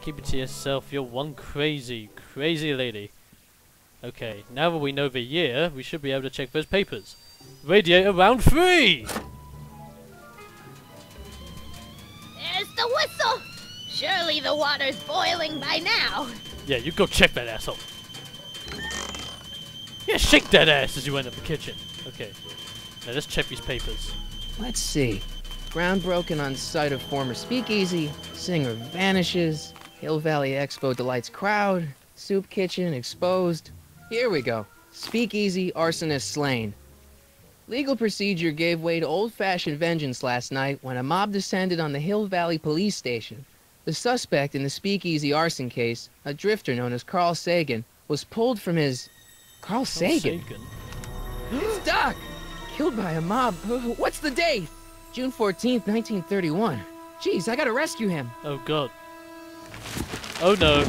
Keep it to yourself. You're one crazy, crazy lady. Okay, now that we know the year, we should be able to check those papers. Radiator round 3! There's the whistle! Surely the water's boiling by now. Yeah, you go check that asshole. Yeah, shake that ass as you enter the kitchen. Okay, now let's check these papers. Let's see. Ground broken on site of former speakeasy. Singer vanishes. Hill Valley Expo delights crowd. Soup kitchen exposed. Here we go. Speakeasy arsonist slain. Legal procedure gave way to old-fashioned vengeance last night when a mob descended on the Hill Valley police station. The suspect in the speakeasy arson case, a drifter known as Carl Sagan, was pulled from his... Carl Sagan? It's Doc! Killed by a mob. What's the date? June 14th, 1931. Jeez, I gotta rescue him. Oh god. Oh no.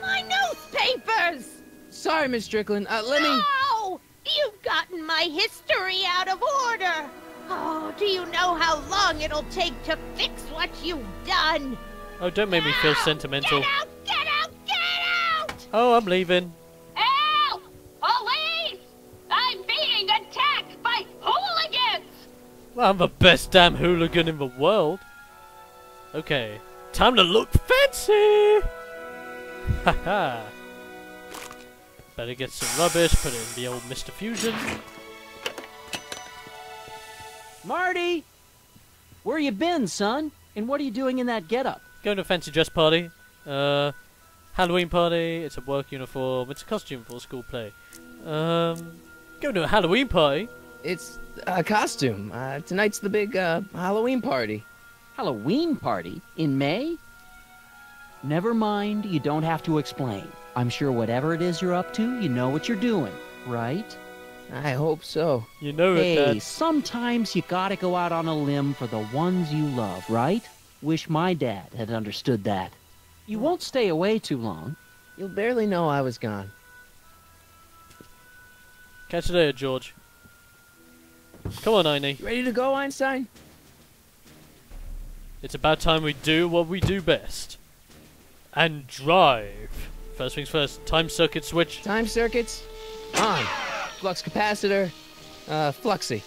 My newspapers! Sorry, Miss Strickland. Let me... No! You've gotten my history out of order! Oh, do you know how long it'll take to fix what you've done? Oh, don't make me feel sentimental. Get out! Get out! Get out! Oh, I'm leaving. Help! Police! I'm being attacked by hooligans! Well, I'm the best damn hooligan in the world. Okay, time to look fancy! Haha. Better get some rubbish, put it in the old Mr. Fusion. Marty! Where you been, son? And what are you doing in that getup? Going to a fancy dress party. Halloween party. It's a work uniform. It's a costume for a school play. Going to a Halloween party. It's a costume. Tonight's the big, Halloween party. Halloween party? In May? Never mind, you don't have to explain. I'm sure whatever it is you're up to, you know what you're doing, right? I hope so. You know it, Hey, Dad. sometimes you gotta go out on a limb for the ones you love, right? Wish my dad had understood that. You won't stay away too long. You'll barely know I was gone. Catch you later, George. Come on, Einie. You ready to go, Einstein? It's about time we do what we do best. And drive. First things first, time circuit switch. Time circuits? On. Flux capacitor. Fluxy.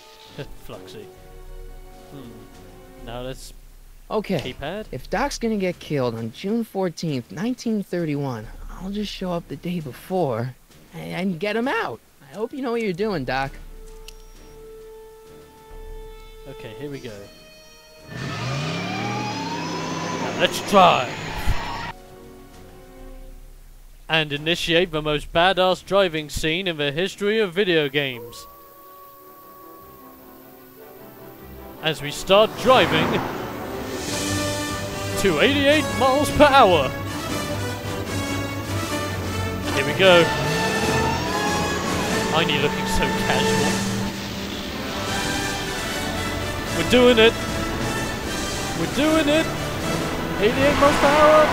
Fluxy. Now let's... Okay. Keypad? If Doc's gonna get killed on June 14th, 1931, I'll just show up the day before and get him out. I hope you know what you're doing, Doc. Okay, here we go. Now let's drive! And initiate the most badass driving scene in the history of video games. As we start driving to 88 miles per hour. Here we go. Einie looking so casual. We're doing it. We're doing it. 88 miles per hour.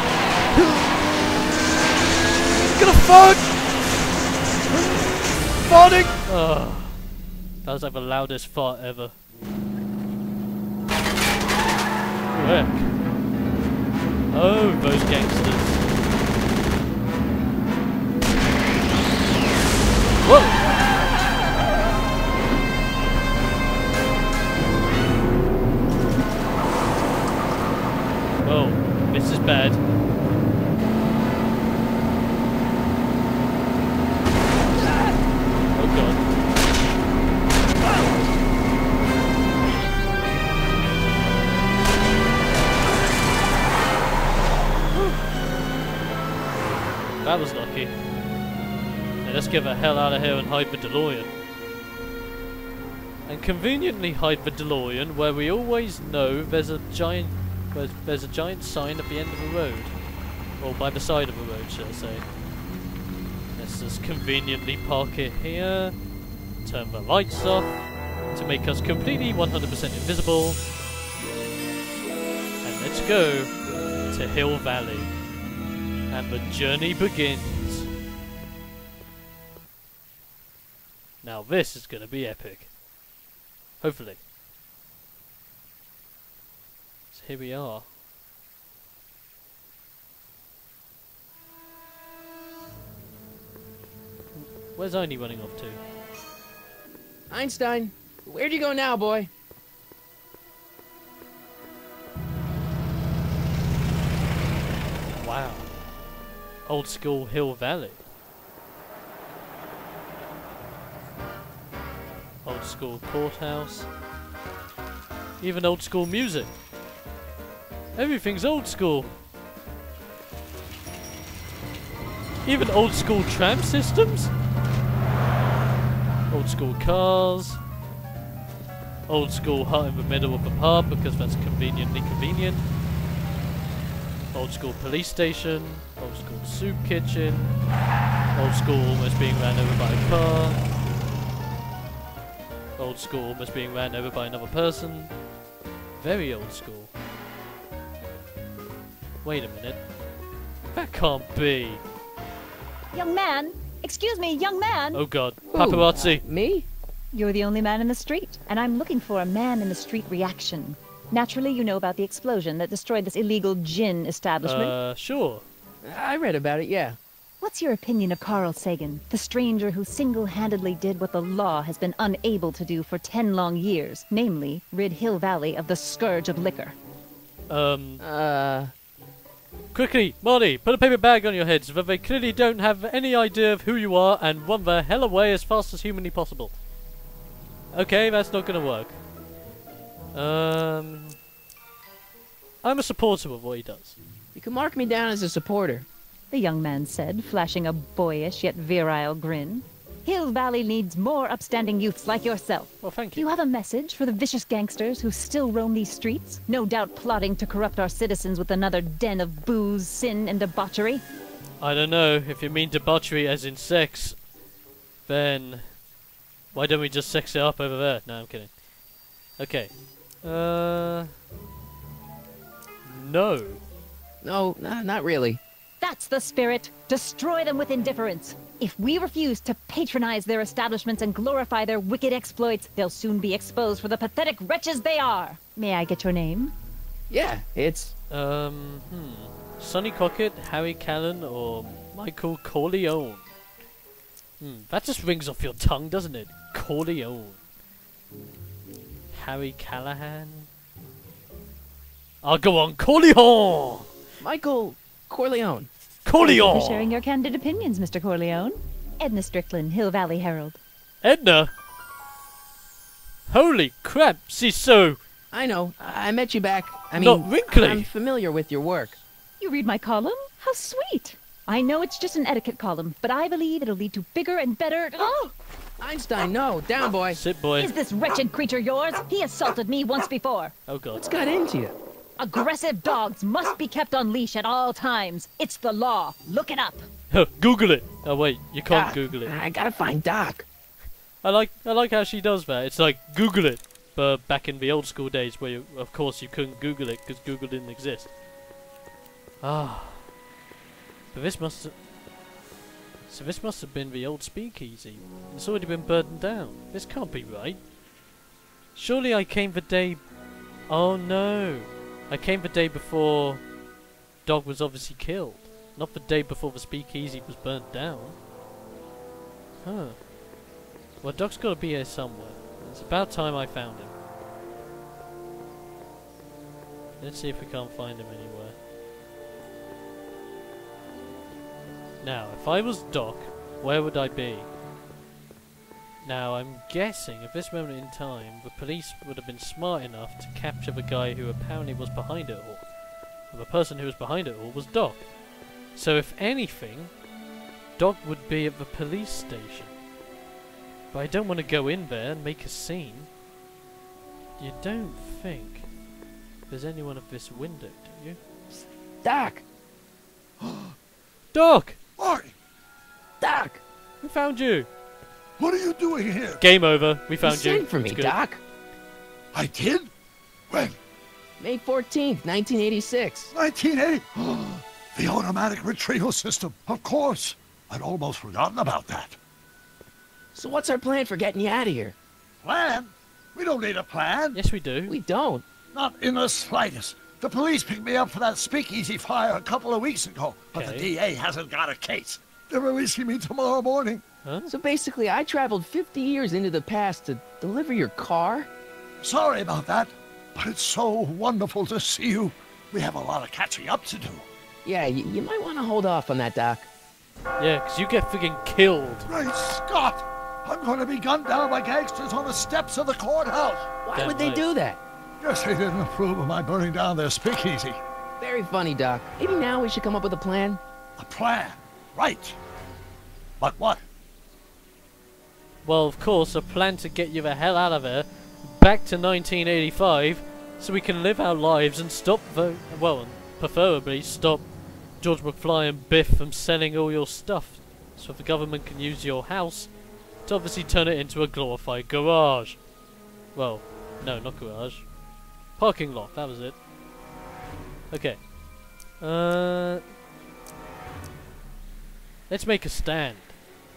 Gonna fart! Farting! Oh, that was like the loudest fart ever. Heck. Oh, those gangsters. Whoa! Oh, this is bad. Oh god. That was lucky. Now let's get the hell out of here and hide the DeLorean. And conveniently hide the DeLorean where we always know there's a giant sign at the end of the road. Or by the side of the road, shall I say. Let's just conveniently park it here. Turn the lights off to make us completely 100% invisible. And let's go to Hill Valley. And the journey begins. Now this is going to be epic. Hopefully. So here we are. Where's Einie running off to? Einstein, where'd you go now, boy? Wow. Old school Hill Valley. Old school courthouse. Even old school music. Everything's old school. Even old school tram systems. Old school cars. Old school hut in the middle of the pub because that's conveniently convenient. Old school police station. Old school soup kitchen. Old school almost being ran over by a car. Old school almost being ran over by another person. Very old school. Wait a minute. That can't be. Young man! Excuse me, young man! Oh god. Who? Paparazzi. Me? You're the only man in the street, and I'm looking for a man in the street reaction. Naturally, you know about the explosion that destroyed this illegal gin establishment. Sure. I read about it, yeah. What's your opinion of Carl Sagan, the stranger who single-handedly did what the law has been unable to do for 10 long years, namely, rid Hill Valley of the scourge of liquor? Quickly, Marty, put a paper bag on your head so that they clearly don't have any idea of who you are and run the hell away as fast as humanly possible. Okay, that's not gonna work. I'm a supporter of what he does. You can mark me down as a supporter. The young man said, flashing a boyish yet virile grin. Hill Valley needs more upstanding youths like yourself. Well, thank Do you. you have a message for the vicious gangsters who still roam these streets? No doubt plotting to corrupt our citizens with another den of booze, sin, and debauchery? I don't know, if you mean debauchery as in sex, then why don't we just sex it up over there? No, I'm kidding. Okay. No. No, not really. That's the spirit. Destroy them with indifference. If we refuse to patronize their establishments and glorify their wicked exploits, they'll soon be exposed for the pathetic wretches they are. May I get your name? Yeah, it's... Sonny Crockett, Harry Callan, or Michael Corleone? That just rings off your tongue, doesn't it? Corleone. Harry Callahan? I'll go on, Corleone! Michael Corleone. Corleone! Thank you for sharing your candid opinions, Mr. Corleone. Edna Strickland, Hill Valley Herald. Edna? Holy crap, she's so... I know. I met you back. I mean, Not wrinkly. I'm familiar with your work. You read my column? How sweet. I know it's just an etiquette column, but I believe it'll lead to bigger and better... Oh! Einstein, no. Down, boy. Sit, boy. Is this wretched creature yours? He assaulted me once before. Oh god. What's got into you? Aggressive dogs must be kept on leash at all times. It's the law. Look it up. Google it. Oh wait, you can't Doc, Google it. I gotta find Doc. I like how she does that. It's like Google it, but back in the old school days, where of course you couldn't Google it because Google didn't exist. Ah, but this must have been the old speakeasy. It's already been burdened down. This can't be right. Surely I came the day. Oh no, I came the day before Dog was obviously killed, not the day before the speakeasy was burnt down. Huh. Well, Doc's got to be here somewhere. It's about time I found him. Let's see if we can't find him anywhere. Now, if I was Doc, where would I be? Now, I'm guessing at this moment in time, the police would have been smart enough to capture the guy who apparently was behind it all. And the person who was behind it all was Doc. So if anything, Doc would be at the police station. But I don't want to go in there and make a scene. You don't think there's anyone at this window, do you? Doc! Doc! Marty, Doc! We found you! what are you doing here? Game over. We You found you. sent for me, It's good. Doc. I did? When? May 14th, 1986. 1980? The automatic retrieval system. Of course. I'd almost forgotten about that. So what's our plan for getting you out of here? Plan? We don't need a plan. Yes, we do. We don't. Not in the slightest. The police picked me up for that speakeasy fire a couple of weeks ago, but the Okay. DA hasn't got a case. They're releasing me tomorrow morning. Huh? So basically, I traveled 50 years into the past to deliver your car? Sorry about that, but it's so wonderful to see you. We have a lot of catching up to do. Yeah, you might want to hold off on that, Doc. Yeah, because you get friggin' killed. Great Scott! I'm going to be gunned down by gangsters on the steps of the courthouse. Why Damn would they right. do that? Guess they didn't approve of my burning down their speakeasy. Very funny, Doc. Maybe now we should come up with a plan? A plan, right. But what? Well, of course, a plan to get you the hell out of here, back to 1985, so we can live our lives and stop well, and preferably stop George McFly and Biff from selling all your stuff, so the government can use your house to obviously turn it into a glorified garage. Well, no, not garage. Parking lot, that was it. Okay. Let's make a stand.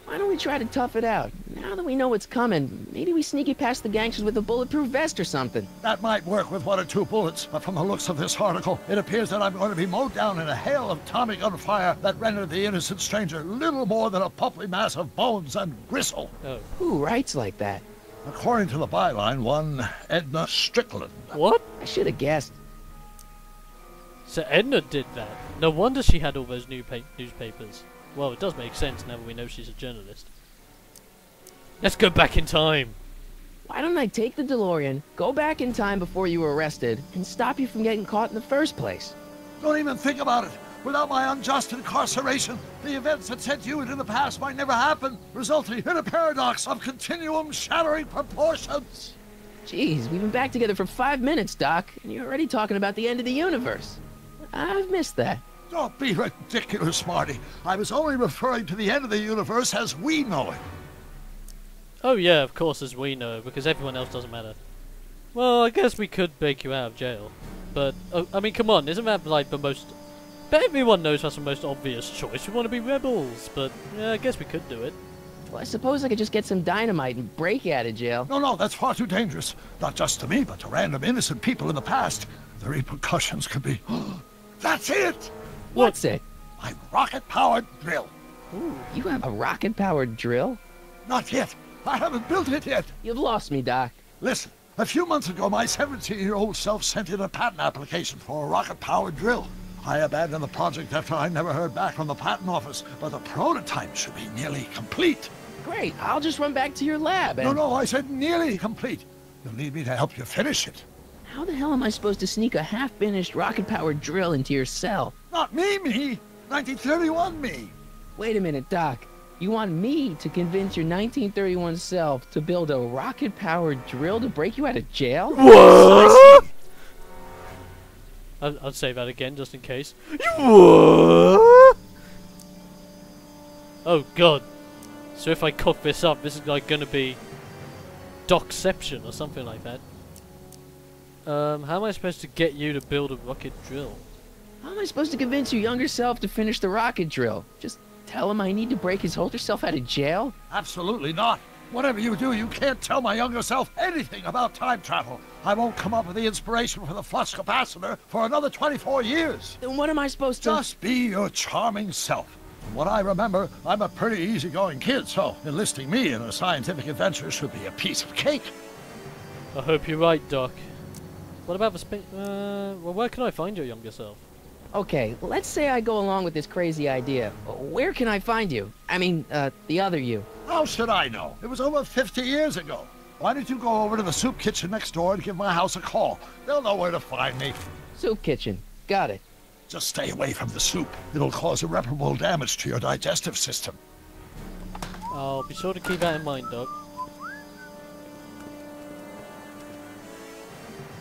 Why don't we try to tough it out? Now that we know what's coming, maybe we sneak it past the gangsters with a bulletproof vest or something. That might work with 1 or 2 bullets, but from the looks of this article, it appears that I'm going to be mowed down in a hail of Tommy gun fire that rendered the innocent stranger little more than a puffy mass of bones and gristle. Oh. Who writes like that? According to the byline, one Edna Strickland. What? I should have guessed. So Edna did that. No wonder she had all those newspapers. Well, it does make sense now that we know she's a journalist. Let's go back in time. Why don't I take the DeLorean, go back in time before you were arrested, and stop you from getting caught in the first place? Don't even think about it. Without my unjust incarceration, the events that sent you into the past might never happen, resulting in a paradox of continuum-shattering proportions. Jeez, we've been back together for 5 minutes, Doc, and you're already talking about the end of the universe. I've missed that. Don't be ridiculous, Marty. I was only referring to the end of the universe as we know it. Oh yeah, of course, as we know, because everyone else doesn't matter. Well, I guess we could break you out of jail. But, I mean, come on, isn't that like the most... But everyone knows that's the most obvious choice. We want to be rebels, but yeah, I guess we could do it. Well, I suppose I could just get some dynamite and break you out of jail. No, that's far too dangerous. Not just to me, but to random innocent people in the past. The repercussions could be... That's it! What's it? My rocket-powered drill. Ooh, you have a rocket-powered drill? Not yet. I haven't built it yet. You've lost me, Doc. Listen, a few months ago, my 17-year-old self sent in a patent application for a rocket-powered drill. I abandoned the project after I never heard back from the patent office, but the prototype should be nearly complete. Great, I'll just run back to your lab and... No, I said nearly complete. You'll need me to help you finish it. How the hell am I supposed to sneak a half-finished rocket-powered drill into your cell? Not me. 1931 me. Wait a minute, Doc. You want me to convince your 1931 self to build a rocket-powered drill to break you out of jail? What? I'll say that again, just in case. What? Oh god. So if I cough this up, this is like gonna be Docception or something like that. How am I supposed to get you to build a rocket drill? How am I supposed to convince your younger self to finish the rocket drill? Just tell him I need to break his older self out of jail? Absolutely not. Whatever you do, you can't tell my younger self anything about time travel. I won't come up with the inspiration for the flux capacitor for another 24 years. Then what am I supposed to... Just be your charming self. From what I remember, I'm a pretty easygoing kid, so enlisting me in a scientific adventure should be a piece of cake. I hope you're right, Doc. What about the well, where can I find your younger self? Okay, let's say I go along with this crazy idea. Where can I find you? I mean, the other you. How should I know? It was over 50 years ago. Why don't you go over to the soup kitchen next door and give my house a call? They'll know where to find me. Soup kitchen. Got it. Just stay away from the soup. It'll cause irreparable damage to your digestive system. I'll be sure to keep that in mind, Doc.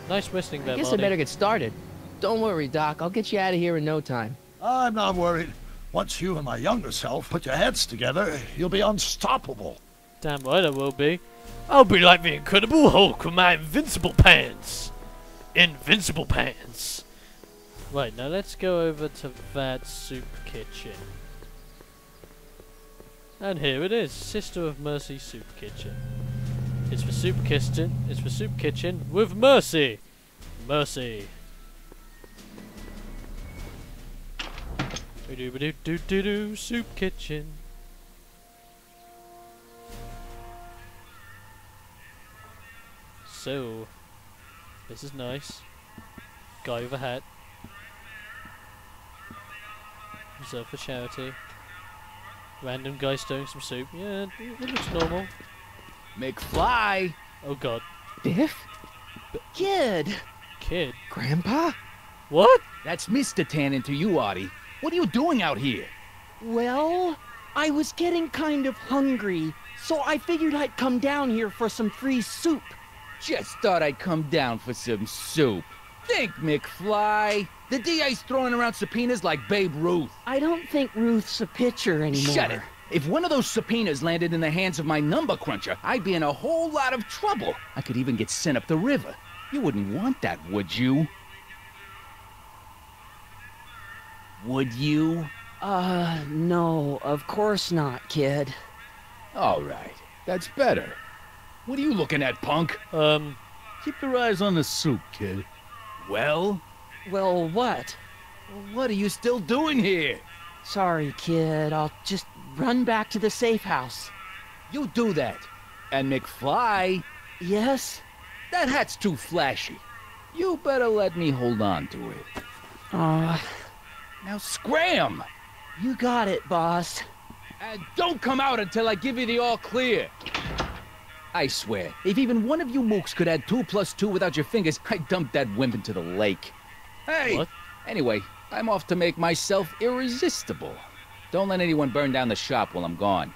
Nice whistling there, I guess Marty. I better get started. Don't worry, Doc. I'll get you out of here in no time. I'm not worried. Once you and my younger self put your heads together, you'll be unstoppable. Damn right I will be. I'll be like the Incredible Hulk with my invincible pants. Invincible pants. Right, now let's go over to that soup kitchen. And here it is, Sister of Mercy Soup Kitchen. It's for soup kitchen. It's for soup kitchen with mercy. Mercy. Do soup kitchen. So, this is nice. Guy with a hat. Reserved for charity. Random guy stirring some soup. Yeah, it looks normal. McFly! Oh god. Biff? Kid! Kid? Grandpa? What? That's Mr. Tannin to you, Artie. What are you doing out here? Well, I was getting kind of hungry, so I figured I'd come down here for some free soup. Just thought I'd come down for some soup. Think, McFly. The DA's throwing around subpoenas like Babe Ruth. I don't think Ruth's a pitcher anymore. Shut it. If one of those subpoenas landed in the hands of my number cruncher, I'd be in a whole lot of trouble. I could even get sent up the river. You wouldn't want that, would you? Would you? No, of course not, kid. All right. That's better. What are you looking at, punk? Keep your eyes on the soup, kid. Well, Well, what? what are you still doing here? Sorry, kid. I'll just run back to the safe house. You do that. And McFly, Yes? that hat's too flashy. You better let me hold on to it. Now scram! You got it, boss. And don't come out until I give you the all clear. I swear, if even one of you mooks could add 2 plus 2 without your fingers, I'd dump that wimp into the lake. Hey! What? Anyway, I'm off to make myself irresistible. Don't let anyone burn down the shop while I'm gone.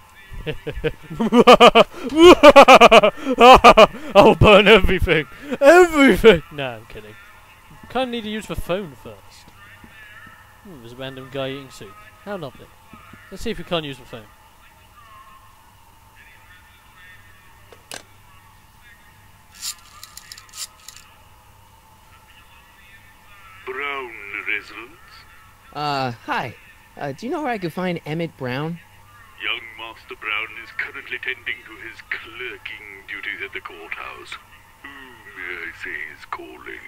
I'll burn everything! Everything! Nah, I'm kidding. Kinda need to use the phone first. There's a random guy eating soup. How lovely. Let's see if we can't use the phone. Brown residence? Hi. Do you know where I could find Emmett Brown? Young Master Brown is currently tending to his clerking duties at the courthouse. Who, may I say, is calling?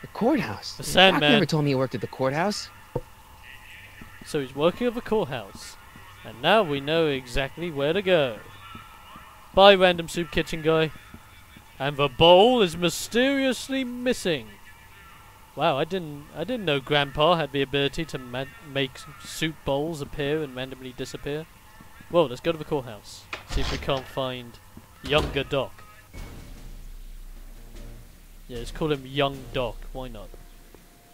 The courthouse. The Doc Sandman. never told me he worked at the courthouse. So he's working at the courthouse. And now we know exactly where to go. Bye, random soup kitchen guy. And the bowl is mysteriously missing. Wow, I didn't know Grandpa had the ability to make soup bowls appear and randomly disappear. Whoa, let's go to the courthouse. See if we can't find younger Doc. Yeah, let's call him Young Doc. Why not?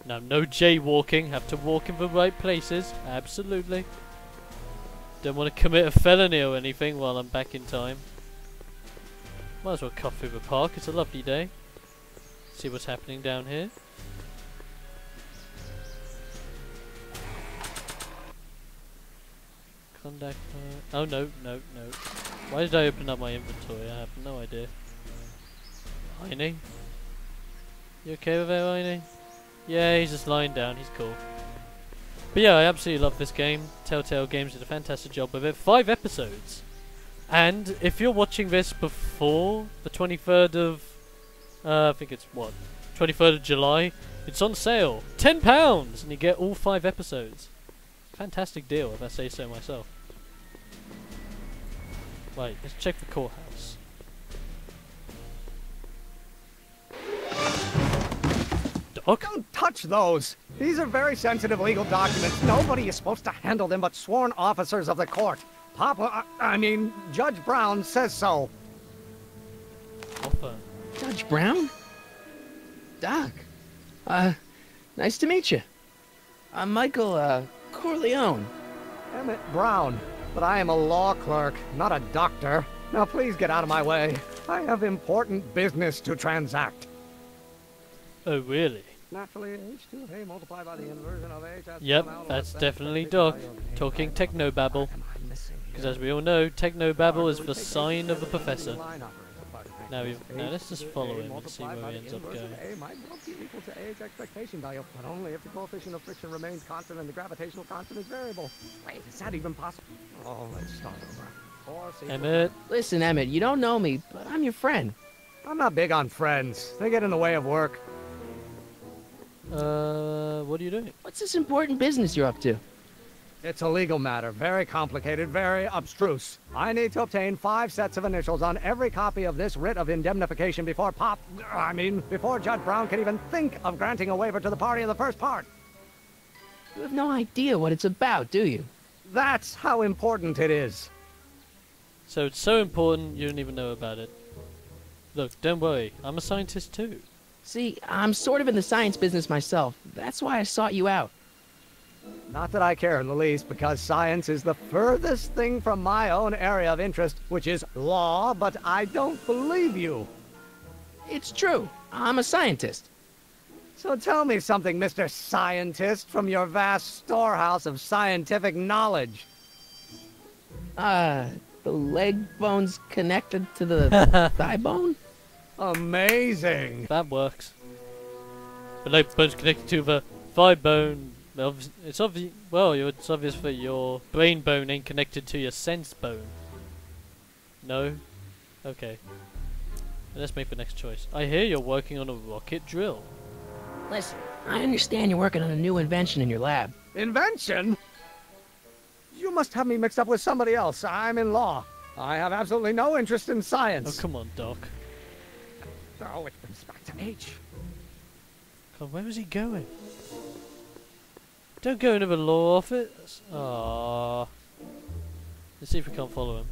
Now, no jaywalking. Have to walk in the right places. Absolutely. Don't want to commit a felony or anything while I'm back in time. Might as well cut through the park. It's a lovely day. See what's happening down here. Contact. Oh no, no, no. Why did I open up my inventory? I have no idea. Heine? You okay with that, Heine? Yeah, he's just lying down. He's cool. But yeah, I absolutely love this game. Telltale Games did a fantastic job with it. 5 episodes. And if you're watching this before the 23rd of... I think it's what? 23rd of July. It's on sale. £10! And you get all 5 episodes. Fantastic deal, if I say so myself. Right, let's check the courthouse. Doc? Don't touch those! These are very sensitive legal documents. Nobody is supposed to handle them but sworn officers of the court. Judge Brown says so. Offer. Judge Brown? Doc. Nice to meet you. I'm Michael, Corleone. Emmett Brown. But I am a law clerk, not a doctor. Now please get out of my way. I have important business to transact. Oh, really? Naturally, H2A multiplied by the inversion of H. Yep, that's definitely Doc. Talking technobabble. Because as we all know, technobabble is the sign of the professor. Now let's just follow him and see where he ends up going. A might well be equal to A's expectation value, but only if the coefficient of friction remains constant and the gravitational constant is variable. Wait, is that even possible? Oh, let's start over. Emmett. Listen, Emmett, you don't know me, but I'm your friend. I'm not big on friends. They get in the way of work. What are you doing? What's this important business you're up to? It's a legal matter, very complicated, very abstruse. I need to obtain 5 sets of initials on every copy of this writ of indemnification before before Judge Brown can even think of granting a waiver to the party in the first part. You have no idea what it's about, do you? That's how important it is. So it's so important you don't even know about it. Look, don't worry, I'm a scientist too. See, I'm sort of in the science business myself. That's why I sought you out. Not that I care in the least, because science is the furthest thing from my own area of interest, which is law, but I don't believe you. It's true. I'm a scientist. So tell me something, Mr. Scientist, from your vast storehouse of scientific knowledge. The leg bone's connected to the thigh bone? Amazing. That works. The leg bone's connected to the thigh bone. It's obvious. Well, it's obvious that your brain bone ain't connected to your sense bone. No? Okay. Let's make the next choice. I hear you're working on a rocket drill. Listen, I understand you're working on a new invention in your lab. Invention? You must have me mixed up with somebody else. I'm in law. I have absolutely no interest in science. Oh, come on, Doc. Oh, it brings back to H. God, where is he going? Don't go into the law office. Ah. Let's see if we can't follow him.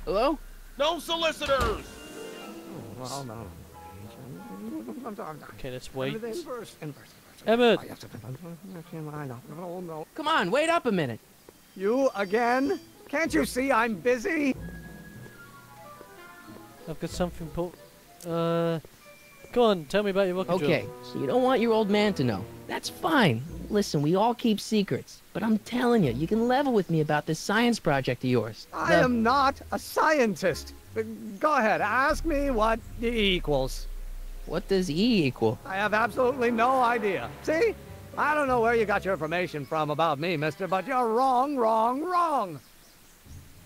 Hello? No solicitors! Oh, well, no. Okay, let's wait. Inverse. Emmett! Oh, no. Come on, wait up a minute. You again? Can't you see I'm busy? I've got something go on, tell me about your rocket drill. Okay, so you don't want your old man to know. That's fine. Listen, we all keep secrets. But I'm telling you, you can level with me about this science project of yours. I am not a scientist. Go ahead, ask me what E equals. What does E equal? I have absolutely no idea. See? I don't know where you got your information from about me, mister, but you're wrong, wrong, wrong.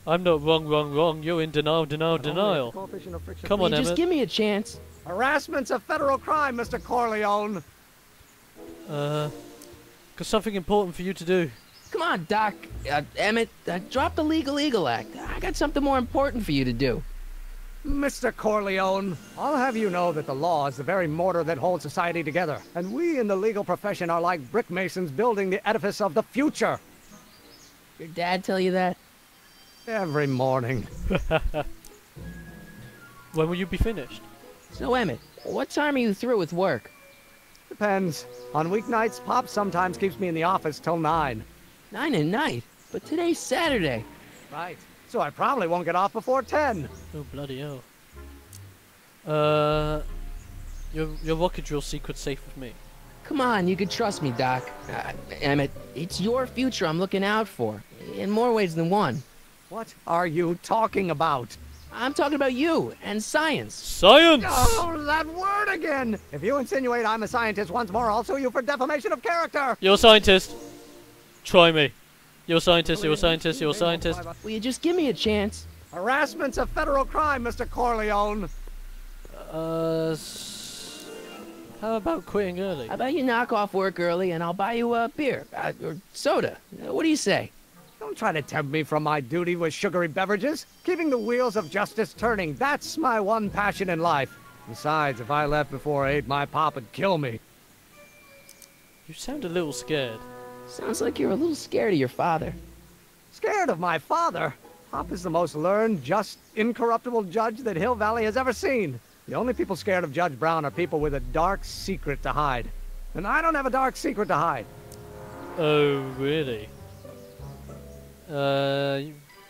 I'm not wrong. You're in denial. Come on, Will you just Emmett. give me a chance? Harassment's a federal crime, Mr. Corleone. Got something important for you to do. Come on, Doc. Emmett, drop the Legal Eagle Act. I got something more important for you to do. Mr. Corleone, I'll have you know that the law is the very mortar that holds society together, and we in the legal profession are like brick masons building the edifice of the future. Your dad tell you that? Every morning. When will you be finished? So, Emmett, what time are you through with work? Depends. On weeknights, Pop sometimes keeps me in the office till 9. 9 at night? But today's Saturday. Right. So I probably won't get off before 10. Oh, bloody hell. Your rocket drill secret's safe with me. Come on, you can trust me, Doc. Emmett, it's your future I'm looking out for. In more ways than one. What are you talking about? I'm talking about you and science. Science! Oh, that word again! If you insinuate I'm a scientist once more, I'll sue you for defamation of character! You're a scientist. Try me. You're a scientist. Will you just give me a chance? Harassment's a federal crime, Mr. Corleone. How about quitting early? How about you knock off work early and I'll buy you a beer or soda? What do you say? Don't try to tempt me from my duty with sugary beverages. Keeping the wheels of justice turning, that's my one passion in life. Besides, if I left before 8, my pop would kill me. You sound a little scared. Sounds like you're a little scared of your father. Scared of my father? Pop is the most learned, just, incorruptible judge that Hill Valley has ever seen. The only people scared of Judge Brown are people with a dark secret to hide. And I don't have a dark secret to hide. Oh, really?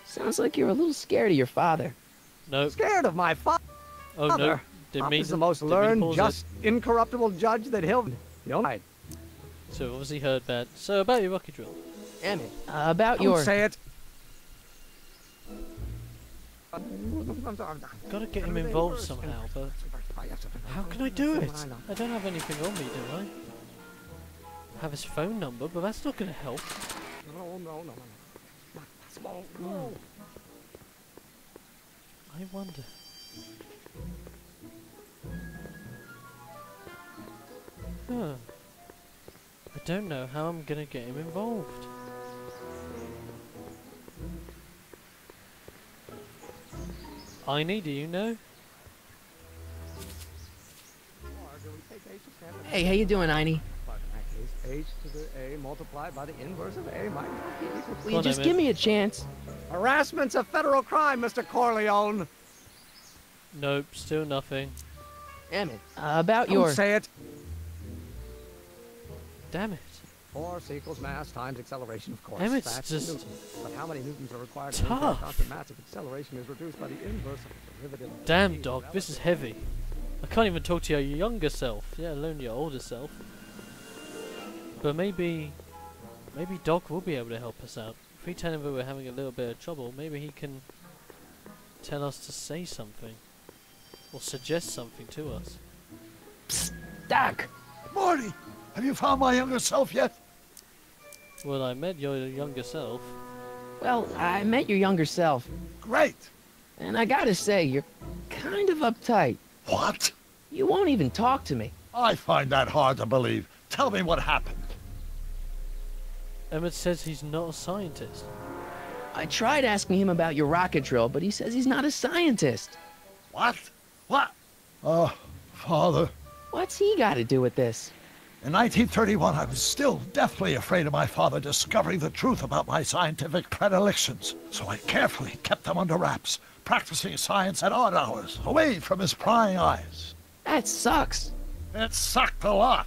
Sounds like you're a little scared of your father. No. Scared of my father? Oh, no. Pop is the most learned, just, incorruptible judge that Hill... So, obviously heard that. So, about your rocket drill. Emmett, about Don't your... say it. Gotta get him involved somehow, but... How can I do it? I don't have anything on me, do I? I have his phone number, but that's not gonna help. No. No. I wonder. Huh. A don't know how I'm gonna get him involved. Einie, do you know? Hey, how you doing, Einie? But in that case, h to the a multiplied by the inverse of a minus b equals Will you just give me a chance? Harassment's a federal crime, Mr. Corleone. Nope, still nothing. Emmett, about Don't your... say it. Damn it. Force equals mass times acceleration, of course. Emmett's That's just Newton. But how many newtons are required to tough. maintain constant mass if acceleration is reduced by the inverse of the derivative of Damn, v dog, this is relative heavy. I can't even talk to your younger self, let alone your older self. But maybe Doc will be able to help us out. If we tell him that we're having a little bit of trouble, maybe he can tell us to say something. Or suggest something to us. Psst, Doc! Morty, have you found my younger self yet? Well, I met your younger self. Well, I met your younger self, Great. and I gotta say, you're kind of uptight. What? You won't even talk to me. I find that hard to believe. Tell me what happened. Emmett says he's not a scientist. I tried asking him about your rocket drill, but he says he's not a scientist. What? What? Father. What's he got to do with this? In 1931, I was still deathly afraid of my father discovering the truth about my scientific predilections, so I carefully kept them under wraps, practicing science at odd hours, away from his prying eyes. That sucks. It sucked a lot.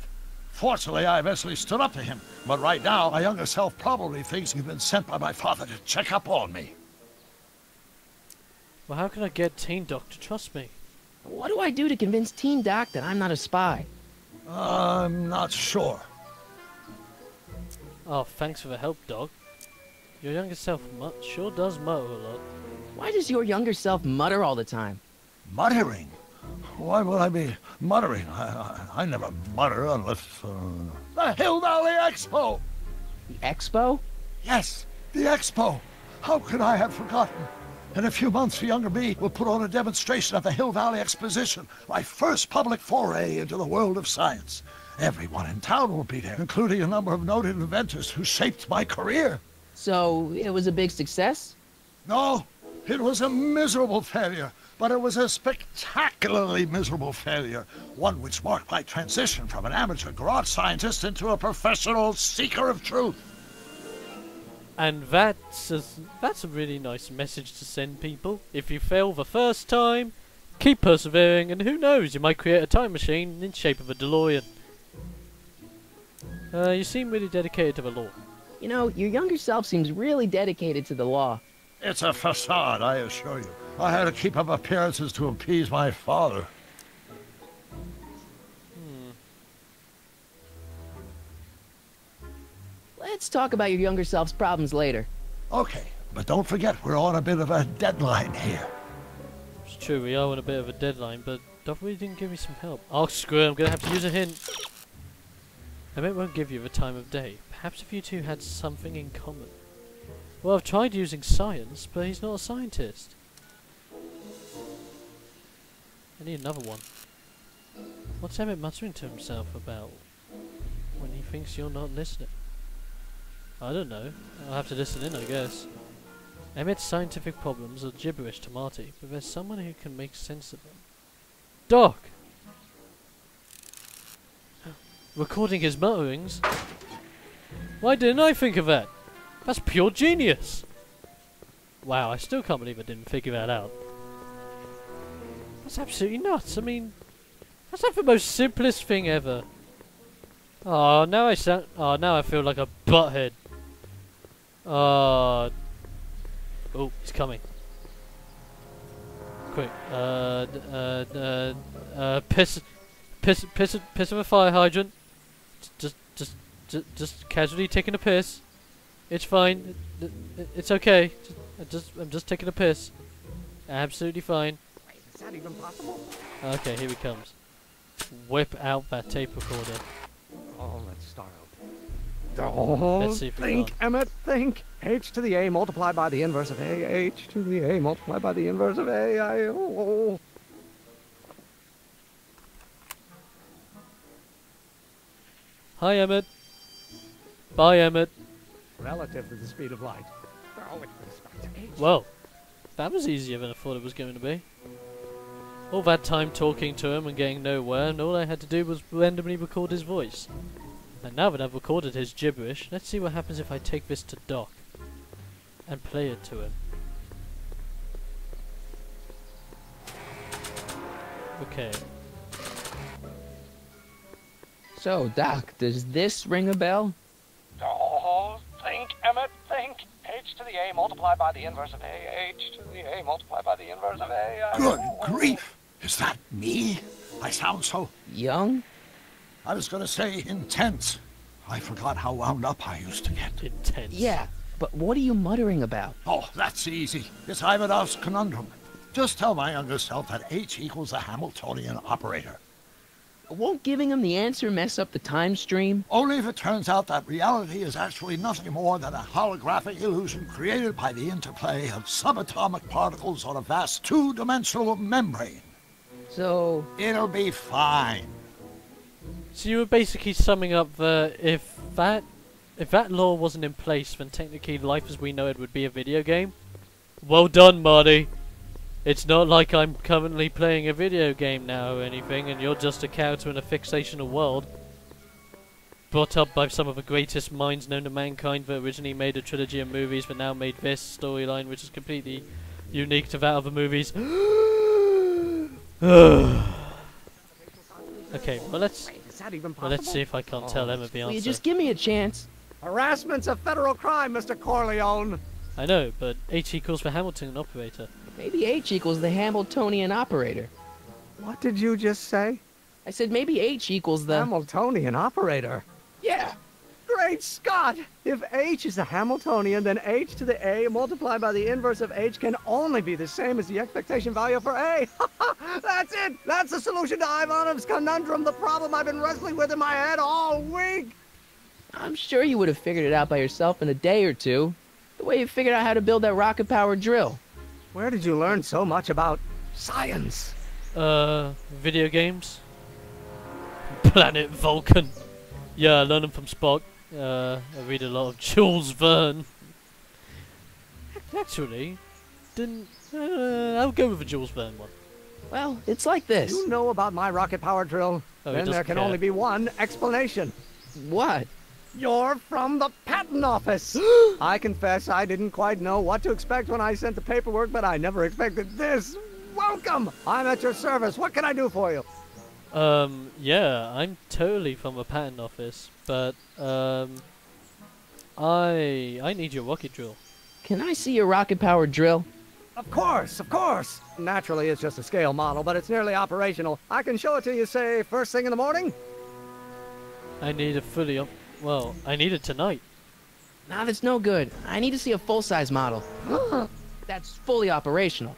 Fortunately, I eventually stood up to him, but right now, my younger self probably thinks he's been sent by my father to check up on me. Well, how can I get Teen Doc to trust me? What do I do to convince Teen Doc that I'm not a spy? I'm not sure. Oh, thanks for the help, Dog. Your younger self sure does mutter a lot. Why does your younger self mutter all the time? Muttering? Why would I be muttering? I never mutter unless... The Hill Valley Expo! The expo? Yes, the Expo! How could I have forgotten? In a few months, the younger me will put on a demonstration at the Hill Valley Exposition, my first public foray into the world of science. Everyone in town will be there, including a number of noted inventors who shaped my career. So, it was a big success? No, it was a miserable failure, but it was a spectacularly miserable failure, one which marked my transition from an amateur garage scientist into a professional seeker of truth. And that's a really nice message to send people. If you fail the first time, keep persevering, and who knows, you might create a time machine in shape of a DeLorean. You seem really dedicated to the law. You know, your younger self seems really dedicated to the law. It's a facade, I assure you. I had to keep up appearances to appease my father. Let's talk about your younger self's problems later. Okay, but don't forget we're on a bit of a deadline here. It's true, we are on a bit of a deadline, but Doc really didn't give me some help. Oh, screw it, I'm gonna have to use a hint. I bet won't give you the time of day. Perhaps if you two had something in common. Well, I've tried using science, but he's not a scientist. I need another one. What's Emmett muttering to himself about when he thinks you're not listening? I don't know. I'll have to listen in, I guess. Emmett's scientific problems are gibberish to Marty, but there's someone who can make sense of them. Doc! Recording his mutterings? Why didn't I think of that? That's pure genius! Wow, I still can't believe I didn't figure that out. That's absolutely nuts. I mean, that's like the most simplest thing ever. Oh, now I feel like a butthead. Oh, he's coming. Quick. Piss of a fire hydrant. Just casually taking a piss. It's fine. It's okay. I'm just taking a piss. Absolutely fine. Wait, is that even possible? Okay, here he comes. Whip out that tape recorder. Oh, let's start over. Let's see if we Think, can. Emmett, think. H to the A multiplied by the inverse of A. H to the A multiplied by the inverse of A. Hi, Emmett. Bye, Emmett. Relative to the speed of light. Oh, with respect to H. Well, that was easier than I thought it was going to be. All that time talking to him and getting nowhere, and all I had to do was randomly record his voice. And now that I've recorded his gibberish, let's see what happens if I take this to Doc and play it to him. Okay. So, Doc, does this ring a bell? Oh, think, Emmett, think. H to the A multiplied by the inverse of A. H to the A multiplied by the inverse of A. Good grief! Is that me? I sound so... Young? I was going to say intense. I forgot how wound up I used to get. Intense. Yeah, but what are you muttering about? Oh, that's easy. It's Ivanhoff's conundrum. Just tell my younger self that H equals the Hamiltonian operator. Won't giving him the answer mess up the time stream? Only if it turns out that reality is actually nothing more than a holographic illusion created by the interplay of subatomic particles on a vast two-dimensional membrane. So... It'll be fine. So you were basically summing up that if that law wasn't in place, then technically life as we know it would be a video game? Well done, Marty. It's not like I'm currently playing a video game now or anything, and you're just a character in a fictional world. Brought up by some of the greatest minds known to mankind that originally made a trilogy of movies but now made this storyline, which is completely unique to that of the movies. Okay, well let's see if I can't tell Emma the Will you answer. just give me a chance? Harassment's a federal crime, Mr. Corleone. I know, but H equals the Hamiltonian operator. Maybe H equals the Hamiltonian operator. What did you just say? I said maybe H equals the... Hamiltonian operator. Yeah! Great Scott! If H is a Hamiltonian, then H to the A multiplied by the inverse of H can only be the same as the expectation value for A. That's it! That's the solution to Ivanov's conundrum, the problem I've been wrestling with in my head all week! I'm sure you would have figured it out by yourself in a day or two. The way you figured out how to build that rocket-powered drill. Where did you learn so much about science? Video games? Planet Vulcan. Yeah, I learned them from Spock. I read a lot of Jules Verne. Actually, I'll go with the Jules Verne one. Well, it's like this. You know about my rocket-powered drill? Oh, he Then there doesn't can care. only be one explanation. What? You're from the patent office. I confess I didn't quite know what to expect when I sent the paperwork, but I never expected this. Welcome. I'm at your service. What can I do for you? Yeah, I'm totally from the patent office, but I need your rocket drill. Can I see your rocket-powered drill? Of course, of course. Naturally, it's just a scale model, but it's nearly operational. I can show it to you, say, first thing in the morning. I need a fully up. Well, I need it tonight. Nah, that's no good. I need to see a full-size model. That's fully operational.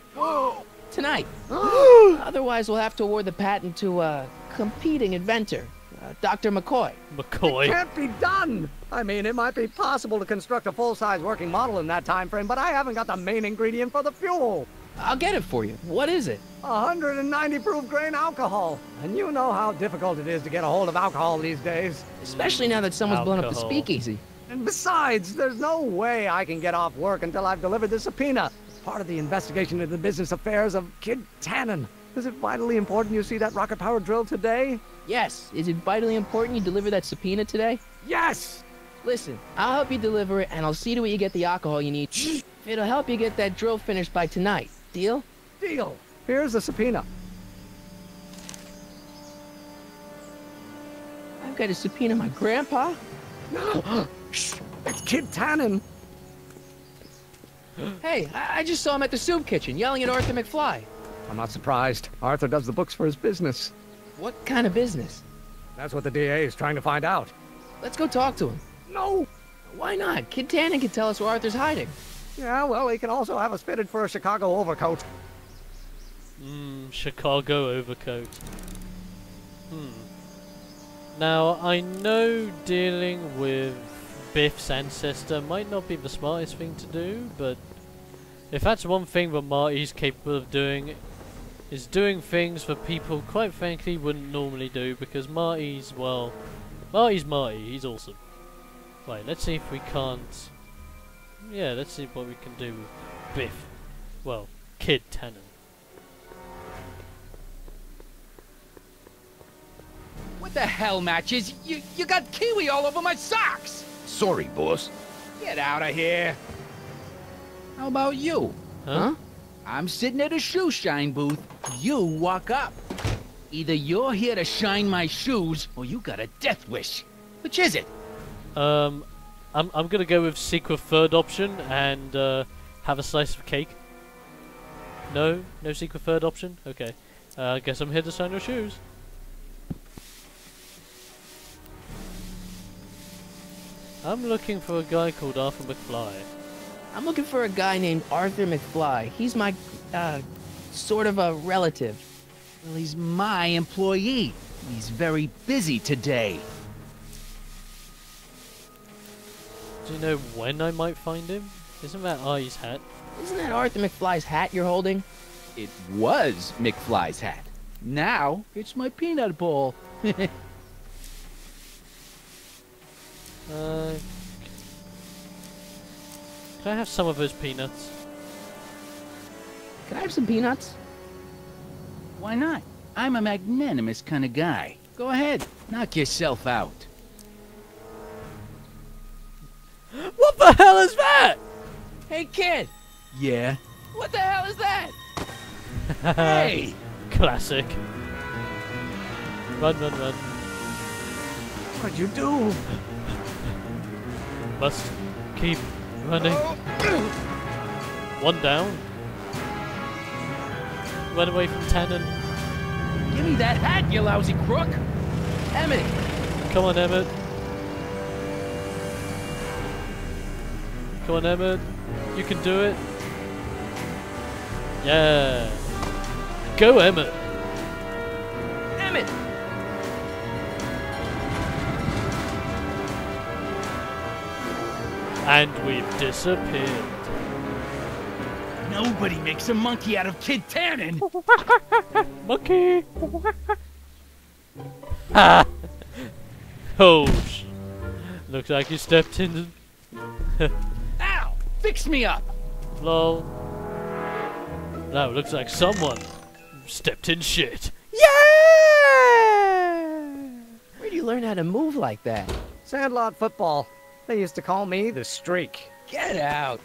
Tonight. Otherwise, we'll have to award the patent to a competing inventor, Dr. McCoy. McCoy. It can't be done. I mean, it might be possible to construct a full-size working model in that time frame, but I haven't got the main ingredient for the fuel. I'll get it for you. What is it? 190 proof grain alcohol. And you know how difficult it is to get a hold of alcohol these days. Especially now that someone's blown up the Alcohol. speakeasy. And besides, there's no way I can get off work until I've delivered the subpoena. It's part of the investigation into the business affairs of Kid Tannen. Is it vitally important you see that rocket-powered drill today? Yes. Is it vitally important you deliver that subpoena today? Yes! Listen, I'll help you deliver it, and I'll see to it you get the alcohol you need. It'll help you get that drill finished by tonight. Deal? Deal. Here's the subpoena. I've got to subpoena my grandpa? It's Kid Tannen. Hey, I just saw him at the soup kitchen, yelling at Arthur McFly. I'm not surprised. Arthur does the books for his business. What kind of business? That's what the DA is trying to find out. Let's go talk to him. No! Why not? Kid Tannen can tell us where Arthur's hiding. Yeah, well, he can also have us fitted for a Chicago overcoat. Chicago overcoat. Now, I know dealing with Biff's ancestor might not be the smartest thing to do, but if that's one thing that Marty's capable of doing, is doing things that people, quite frankly, wouldn't normally do, because Marty's Marty, he's awesome. Right, let's see if we can't... Yeah, let's see what we can do with Biff. Well, Kid Tannen. What the hell, Matches? You got kiwi all over my socks! Sorry, boss. Get out of here. How about you? Huh? I'm sitting at a shoe shine booth. You walk up. Either you're here to shine my shoes, or you got a death wish. Which is it? I'm gonna go with secret third option and have a slice of cake. No secret third option. Okay, I guess I'm here to shine your shoes. I'm looking for a guy called Arthur McFly. I'm looking for a guy named Arthur McFly. He's my, sort of a relative. Well, he's my employee. He's very busy today. Do you know when I might find him? Isn't that I's hat? Isn't that Arthur McFly's hat you're holding? It was McFly's hat. Now, it's my peanut ball. Can I have some of those peanuts? Can I have some peanuts? Why not? I'm a magnanimous kind of guy. Go ahead, knock yourself out. What the hell is that? Hey, kid! Yeah? What the hell is that? Hey! Classic. Run, run, run. What'd you do? Must keep running. One down. Run away from Tannen. Give me that hat, you lousy crook! Emmett! Come on, Emmett. Come on, Emmett. You can do it. Yeah. Go, Emmett. Emmett! And we've disappeared. Nobody makes a monkey out of Kid Tannen! Monkey! Ha! Oh, looks like you stepped in. Ow! Fix me up! Lol. No, looks like someone stepped in shit. Yeah! Where do you learn how to move like that? Sandlot football. They used to call me the Streak. Get out!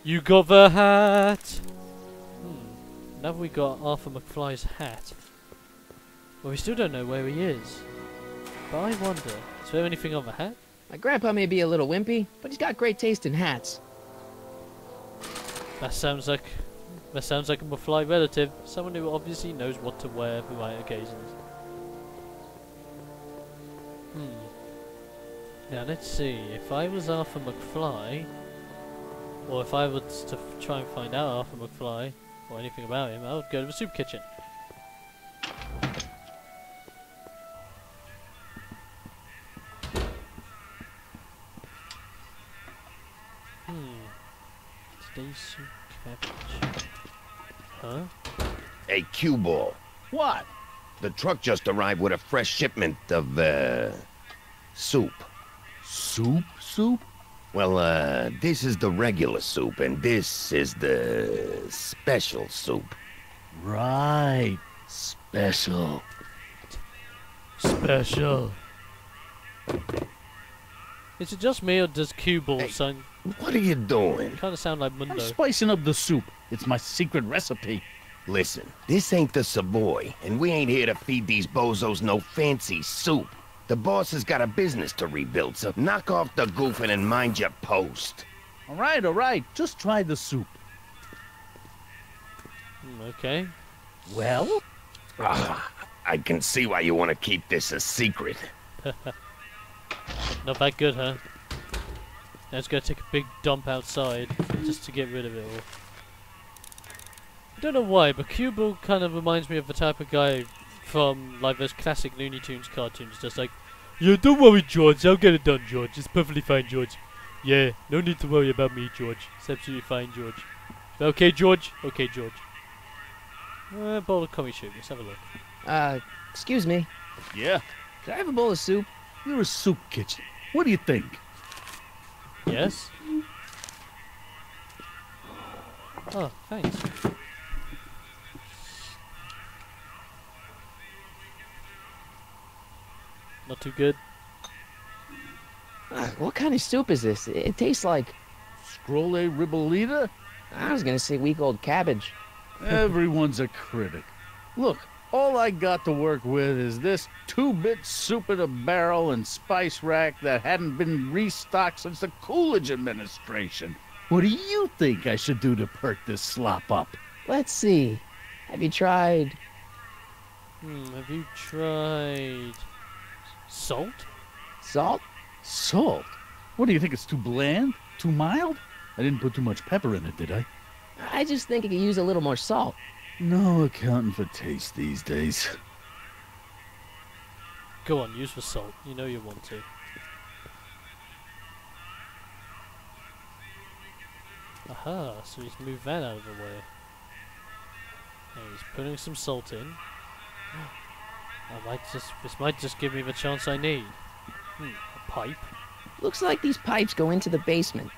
You got the hat! Now we got Arthur McFly's hat. Well, we still don't know where he is. But I wonder, is there anything on the hat? My grandpa may be a little wimpy, but he's got great taste in hats. That sounds like a McFly relative. Someone who obviously knows what to wear for the right occasions. Now let's see, if I was Arthur McFly, or if I was to try and find out Arthur McFly, or anything about him, I would go to the soup kitchen. Today's soup cabbage. Huh? Hey, cue ball. What? The truck just arrived with a fresh shipment of, soup. Soup? Well, this is the regular soup, and this is the special soup. Right. Special. Special. Is it just me, or does cue ball sound... What are you doing? Kind of sound like Mundo. I'm spicing up the soup. It's my secret recipe. Listen, this ain't the Savoy, and we ain't here to feed these bozos no fancy soup. The boss has got a business to rebuild, so knock off the goofing and mind your post. All right. Just try the soup. Okay. Well? I can see why you want to keep this a secret. Not that good, huh? Now it's gonna take a big dump outside just to get rid of it all. I don't know why, but Cue Ball kind of reminds me of the type of guy from like those classic Looney Tunes cartoons, just like, yeah, don't worry, George, I'll get it done, George. It's perfectly fine, George. Yeah, no need to worry about me, George. It's absolutely fine, George. Okay, George? Okay, George. Bowl of coffee soup, let's have a look. Excuse me. Yeah, Could I have a bowl of soup? You're a soup kitchen. What do you think? Yes? Oh, thanks. Not too good. What kind of soup is this? It tastes like... Scrolle ribollita? I was gonna say week-old cabbage. Everyone's a critic. Look, all I got to work with is this 2-bit soup in a barrel and spice rack that hadn't been restocked since the Coolidge administration. What do you think I should do to perk this slop up? Let's see. Have you tried... Have you tried... salt? salt? Salt? What do you think, it's too bland? Too mild? I didn't put too much pepper in it, did I? I just think it could use a little more salt. No accounting for taste these days. Go on, use the salt. You know you want to. Aha, so he's moved that out of the way. And he's putting some salt in. This might just give me the chance I need. A pipe. Looks like these pipes go into the basement.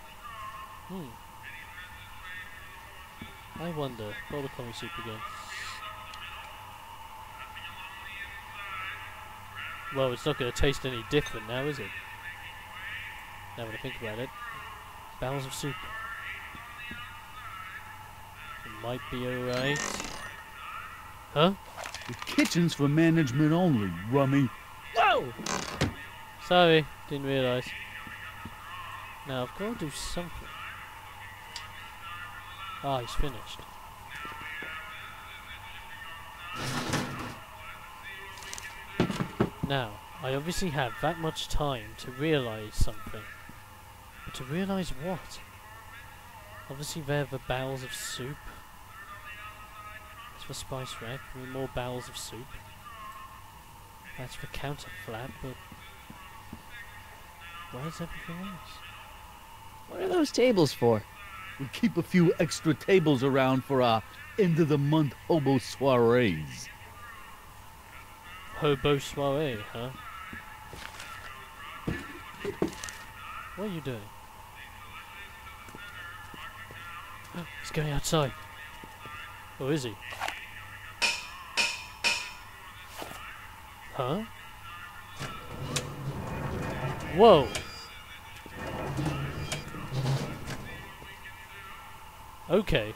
I wonder. Bowl of coffee soup again. Well, it's not going to taste any different now, is it? Now that I think about it. Barrels of soup. It might be alright. Huh? The kitchen's for management only, rummy. Whoa! Sorry, didn't realise. Now I've got to do something. Ah, he's finished. Now, I obviously have that much time to realise something. But to realise what? Obviously there are the barrels of soup. That's the spice rack, with more barrels of soup. That's the counter flap, but... where's everything else? What are those tables for? We keep a few extra tables around for our end-of-the-month hobo soirees. Hobo soiree, huh? What are you doing? He's going outside. Or is he? Huh? Whoa! Okay.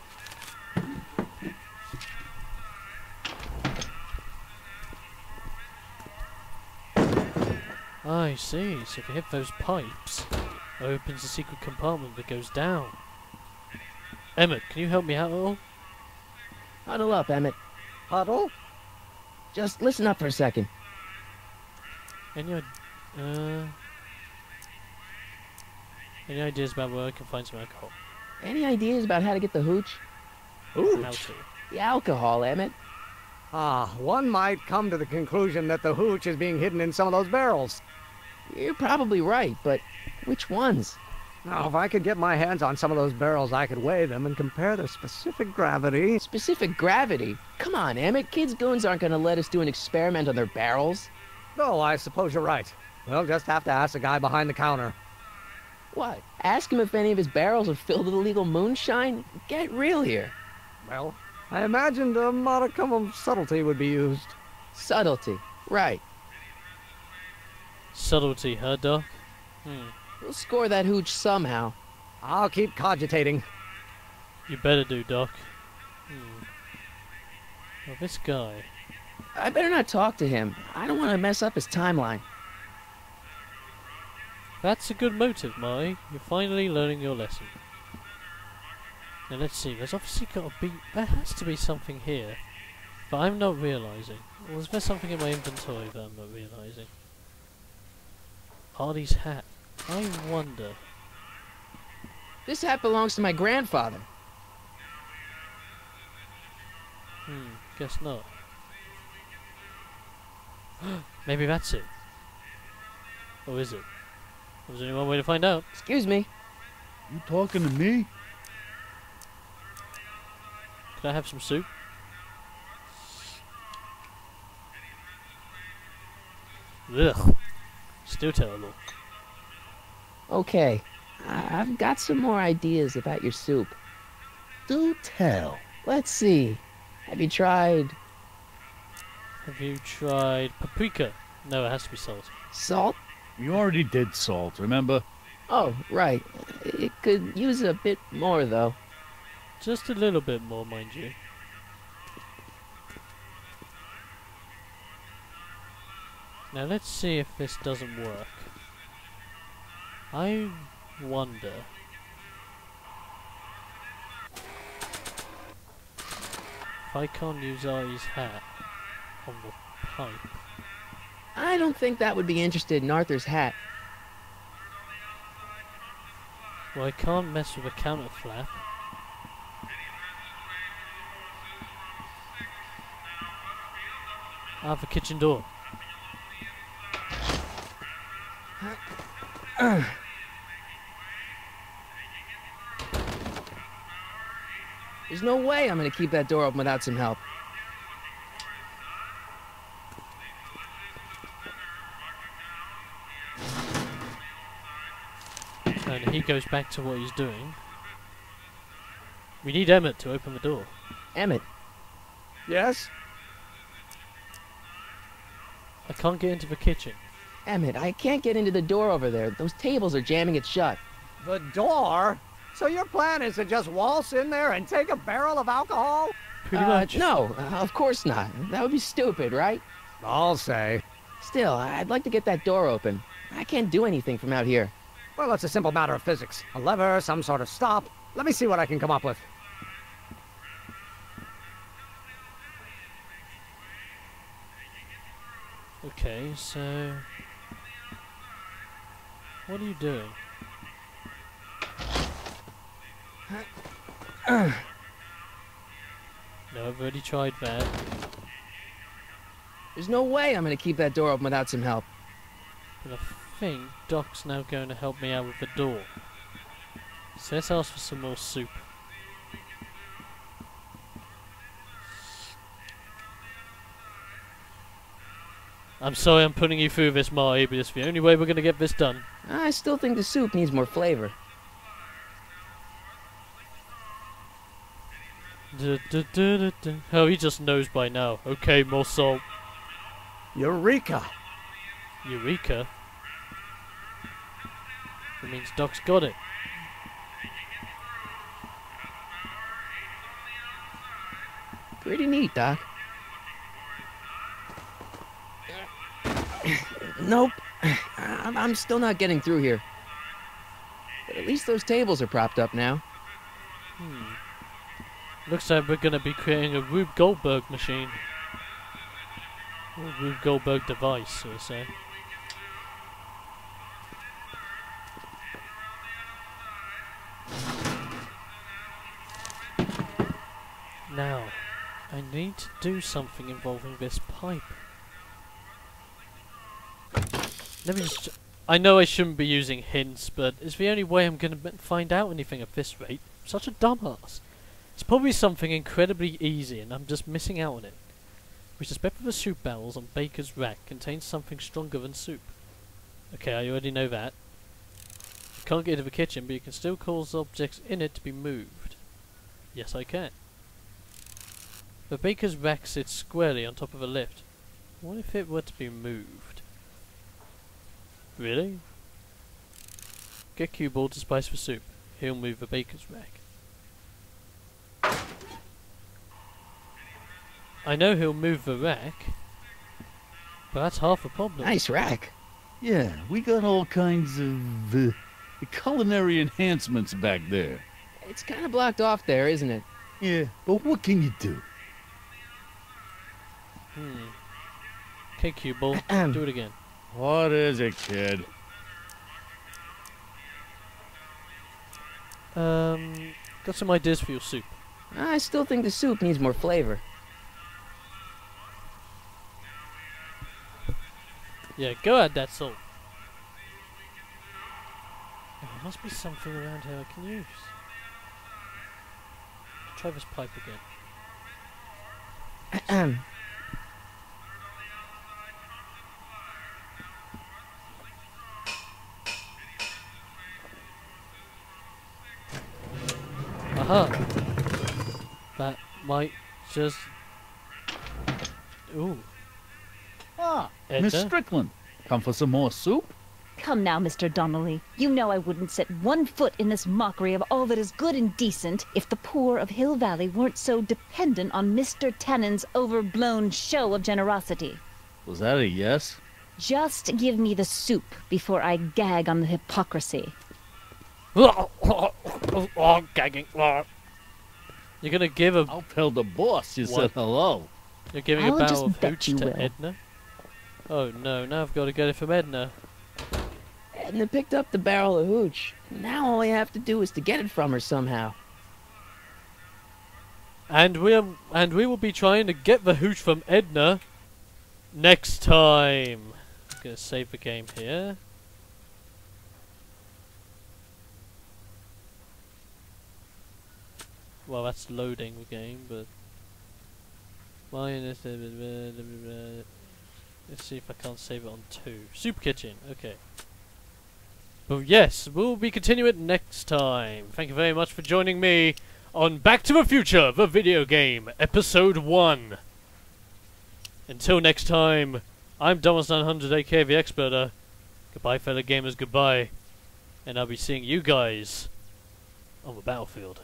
I see. So if you hit those pipes, it opens a secret compartment that goes down. Emmett, can you help me out at all? Huddle up, Emmett. Huddle? Just listen up for a second. Any ideas about where I can find some alcohol? Any ideas about how to get the hooch? How Hooch? to? The alcohol, Emmett. One might come to the conclusion that the hooch is being hidden in some of those barrels. You're probably right, but which ones? Now, if I could get my hands on some of those barrels, I could weigh them and compare their specific gravity. Specific gravity? Come on, Emmett. Kids' goons aren't gonna let us do an experiment on their barrels. Oh, I suppose you're right. We'll just have to ask the guy behind the counter. What? Ask him if any of his barrels are filled with illegal moonshine? Get real here. Well, I imagined a modicum of subtlety would be used. Subtlety. Right. Subtlety, huh, Doc? We'll score that hooch somehow. I'll keep cogitating. You better do, Doc. Well, this guy... I better not talk to him. I don't want to mess up his timeline. That's a good motive, Marty. You're finally learning your lesson. Now let's see, there's obviously got to be... there has to be something here. But I'm not realising. Or is there something in my inventory that I'm not realising? Artie's hat. I wonder... This hat belongs to my grandfather. Guess not. Maybe that's it. Or is it? There's only one way to find out. Excuse me. You talking to me? Can I have some soup? Ugh. Still terrible. Okay, I've got some more ideas about your soup. Do tell. Let's see. Have you tried Have you tried paprika? No, it has to be salt. salt? We already did salt, remember? Oh, right. It could use a bit more, though. Just a little bit more, mind you. Now let's see if this doesn't work. I wonder... if I can't use Ari's hat on the pipe. I don't think that would be interested in Arthur's hat. Well, I can't mess with a counter flap. I have a kitchen door. There's no way I'm gonna keep that door open without some help. And he goes back to what he's doing. We need Emmett to open the door. Emmett, Yes? I can't get into the kitchen. Emmett, I can't get into the door over there. Those tables are jamming it shut. The door? So your plan is to just waltz in there and take a barrel of alcohol? Pretty much. No, of course not. That would be stupid, right? I'll say. Still, I'd like to get that door open. I can't do anything from out here. Well, it's a simple matter of physics. A lever, some sort of stop. Let me see what I can come up with. Okay, so... what are you doing? No, I've already tried that. There's no way I'm gonna keep that door open without some help. But I think Doc's now going to help me out with the door. So let's ask for some more soup. I'm sorry I'm putting you through this, Marty, but it's the only way we're going to get this done. I still think the soup needs more flavor. Oh, he just knows by now. Okay, more salt. Eureka! Eureka? It means Doc's got it. Pretty neat, Doc. Nope. I'm still not getting through here. But at least those tables are propped up now. Looks like we're going to be creating a Rube Goldberg machine. Or Rube Goldberg device, so to say. Now, I need to do something involving this pipe. Let me just... I know I shouldn't be using hints, but it's the only way I'm going to find out anything at this rate. I'm such a dumbass. It's probably something incredibly easy, and I'm just missing out on it. We suspect that the soup barrels on Baker's rack contains something stronger than soup. Okay, I already know that. You can't get into the kitchen, but you can still cause objects in it to be moved. Yes, I can. The Baker's rack sits squarely on top of a lift. What if it were to be moved? Really? Get cue ball to spice for soup. He'll move the Baker's rack. I know he'll move the rack, but that's half the problem. Nice rack. Yeah, we got all kinds of culinary enhancements back there. It's kind of blocked off there, isn't it? Yeah, but what can you do? Okay, cue ball. Do it again. What is it, kid? Got some ideas for your soup. I still think the soup needs more flavor. Yeah, go add that salt. Oh, there must be something around here I can use. Try this pipe again. Aha! That might just... Ooh. Ah, Edna? Miss Strickland. Come for some more soup? Come now, Mr. Donnelly. You know I wouldn't set one foot in this mockery of all that is good and decent if the poor of Hill Valley weren't so dependent on Mr. Tannen's overblown show of generosity. Was that a yes? Just give me the soup before I gag on the hypocrisy. Oh, gagging. You're gonna give a... I'll tell the boss you said hello. You're giving I'll a barrel just of bet hooch you to will. Edna? Oh no, now I've got to get it from Edna. Edna picked up the barrel of hooch. Now all I have to do is to get it from her somehow. And we will be trying to get the hooch from Edna next time. I'm gonna save the game here. Well, that's loading the game, but let's see if I can't save it on 2. Soup Kitchen, okay. But yes, we'll be continuing it next time. Thank you very much for joining me on Back to the Future, the video game, Episode 1. Until next time, I'm Thomas900, aka TheXploder. Goodbye, fellow gamers, goodbye. And I'll be seeing you guys on the battlefield.